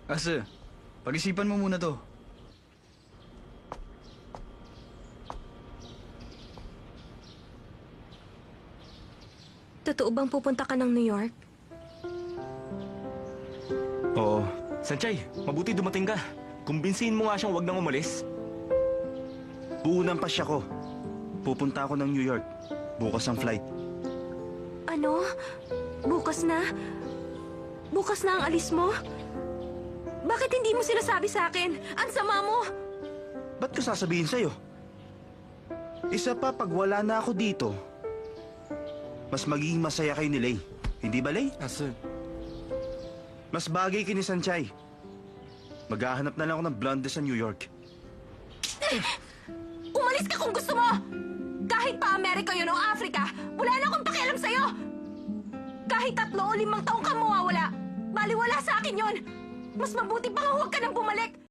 Asa, pag-isipan mo muna to. Totoo bang pupunta ka ng New York? Oo. Sanchay, mabuti dumating ka. Kumbinsihin mo nga siyang wag nang umalis. Buunang pasya ko. Pupunta ako ng New York. Bukas ang flight. Ano? Bukas na? Bukas na ang alis mo? Bakit hindi mo sinasabi sa akin? Ang sama mo! Ba't ko sasabihin sa'yo? Isa pa, pag wala na ako dito, mas magiging masaya kayo ni Lay. Hindi ba, Lay? Asa? Mas bagay kay ni Sanchay. Maghahanap na lang ako ng blonde sa New York. Umalis ka kung gusto mo! Kahit pa Amerika yun o Africa, wala na akong pakialam sa'yo! Kahit 3 o 5 taong ka mawawala, baliwala sa akin yun! Mas mabuti pa nga huwag ka nang bumalik!